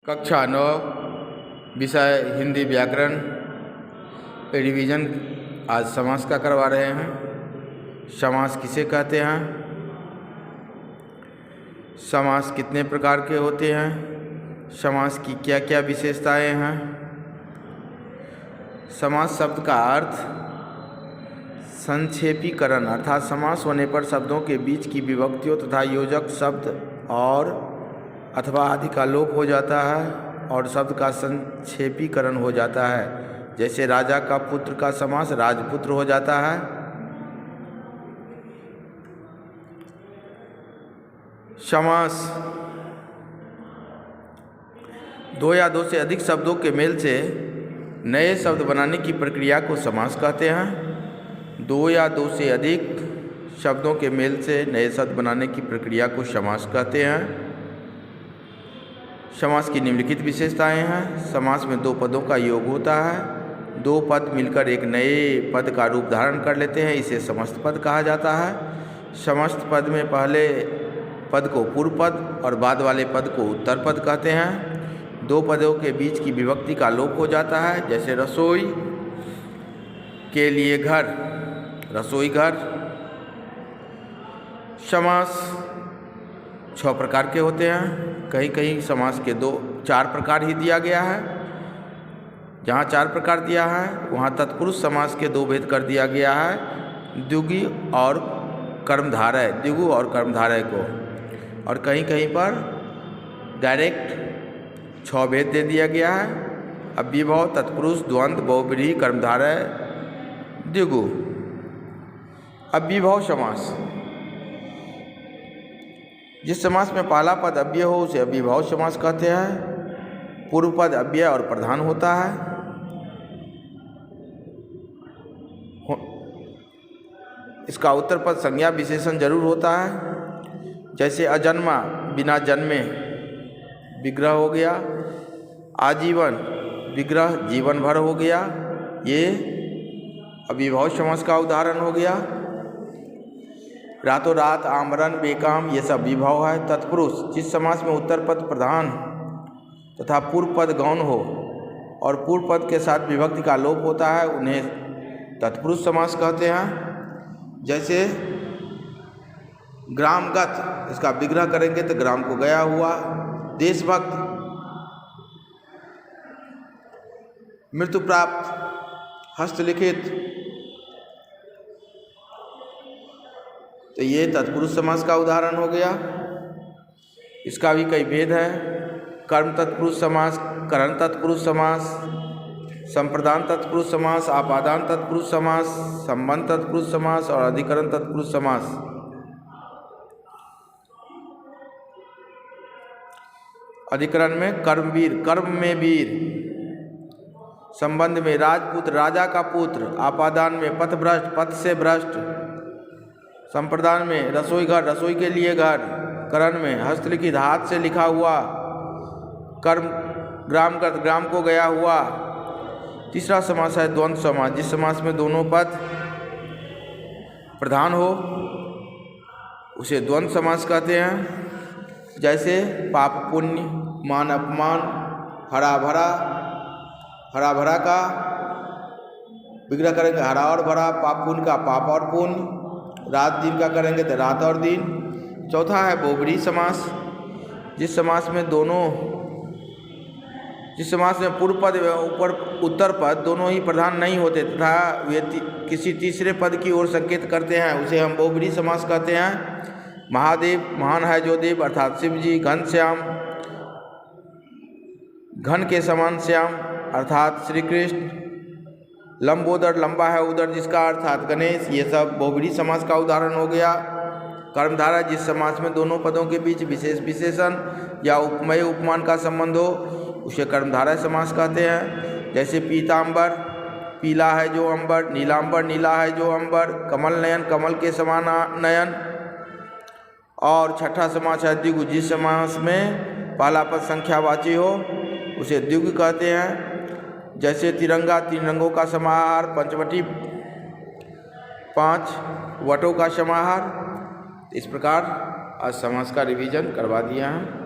कक्षा 9 विषय हिंदी व्याकरण रिवीजन आज समास का करवा रहे हैं। समास किसे कहते हैं, समास कितने प्रकार के होते हैं, समास की क्या क्या विशेषताएं हैं। समास शब्द का अर्थ संक्षेपीकरण अर्थात समास होने पर शब्दों के बीच की विभक्तियों तथा योजक शब्द और अथवा आदि का लोप हो जाता है और शब्द का संक्षेपीकरण हो जाता है। जैसे राजा का पुत्र का समास राजपुत्र हो जाता है। समास दो या दो से अधिक शब्दों के मेल से नए शब्द बनाने की प्रक्रिया को समास कहते हैं। दो या दो से अधिक शब्दों के मेल से नए शब्द बनाने की प्रक्रिया को समास कहते हैं। समास की निम्नलिखित विशेषताएं हैं। समास में दो पदों का योग होता है। दो पद मिलकर एक नए पद का रूप धारण कर लेते हैं, इसे समस्त पद कहा जाता है। समस्त पद में पहले पद को पूर्व पद और बाद वाले पद को उत्तर पद कहते हैं। दो पदों के बीच की विभक्ति का लोप हो जाता है। जैसे रसोई के लिए घर, रसोई घर। समास 6 प्रकार के होते हैं। कहीं कहीं समास के 4 प्रकार ही दिया गया है। जहाँ 4 प्रकार दिया है वहाँ तत्पुरुष समास के 2 भेद कर दिया गया है, द्विगु और कर्मधारय, द्विगु और कर्मधारय को। और कहीं कहीं पर डायरेक्ट 6 भेद दे दिया गया है, अव्ययभाव, तत्पुरुष, द्वंद्व, बहुव्रीहि, कर्मधारय, द्विगु। अव्ययभाव समास, जिस समास में पहला पद अव्यय हो उसे अव्ययभाव समास कहते हैं। पूर्व पद अव्यय और प्रधान होता है। इसका उत्तर पद संज्ञा विशेषण जरूर होता है। जैसे अजन्मा बिना जन्मे विग्रह हो गया, आजीवन विग्रह जीवन भर हो गया, ये अव्ययभाव समास का उदाहरण हो गया। रातों रात, आमरण, बेकाम, ये सब विभव है। तत्पुरुष, जिस समास में उत्तर पद प्रधान तथा पूर्व पद गौण हो और पूर्व पद के साथ विभक्ति का लोप होता है, उन्हें तत्पुरुष समास कहते हैं। जैसे ग्रामगत, इसका विग्रह करेंगे तो ग्राम को गया हुआ। देशभक्त, मृत्यु प्राप्त, हस्तलिखित, तो ये तत्पुरुष समास का उदाहरण हो गया। इसका भी कई भेद है। कर्म तत्पुरुष समास, करण तत्पुरुष समास, संप्रदान तत्पुरुष समास, आपादान तत्पुरुष समास, संबंध तत्पुरुष समास और अधिकरण तत्पुरुष समास। अधिकरण में कर्मवीर, कर्म में वीर। संबंध में राजपुत्र, राजा का पुत्र। आपादान में पथभ्रष्ट, पथ से भ्रष्ट। संप्रदान में रसोई घर, रसोई के लिए घर। करण में हस्तलिखित, हाथ से लिखा हुआ। कर्म ग्रामगत, ग्राम को गया हुआ। तीसरा समास है द्वंद्व समास, जिस समास में दोनों पद प्रधान हो उसे द्वंद्व समास कहते हैं। जैसे पाप पुण्य, मान अपमान, हरा भरा, हरा भरा का विग्रह करेंगे हरा और भरा, पाप पुण्य का पाप और पुण्य, रात दिन का करेंगे तो रात और दिन। चौथा है बहुव्रीहि समास, जिस समास में पूर्व पद ऊपर उत्तर पद दोनों ही प्रधान नहीं होते तथा वे किसी तीसरे पद की ओर संकेत करते हैं, उसे हम बहुव्रीहि समास कहते हैं। महादेव, महान है जो देव अर्थात शिव जी। घनश्याम, घन के समान श्याम अर्थात श्री कृष्ण। लंबोदर, लंबा है उदर जिसका अर्थात गणेश। ये सब बहुव्रीहि समास का उदाहरण हो गया। कर्मधारय, जिस समास में दोनों पदों के बीच विशेष विशेषण या उपमेय उपमान का संबंध हो उसे कर्मधारय समास कहते हैं। जैसे पीताम्बर, पीला है जो अंबर। नीलांबर, नीला है जो अंबर। कमल नयन, कमल के समान नयन। और छठा समास है द्विगु, जिस समास में पहला पद संख्यावाची हो उसे द्विगु कहते हैं। जैसे तिरंगा, 3 रंगों का समाहार। पंचवटी, 5 वटों का समाहार। इस प्रकार आज समास का रिवीजन करवा दिया है।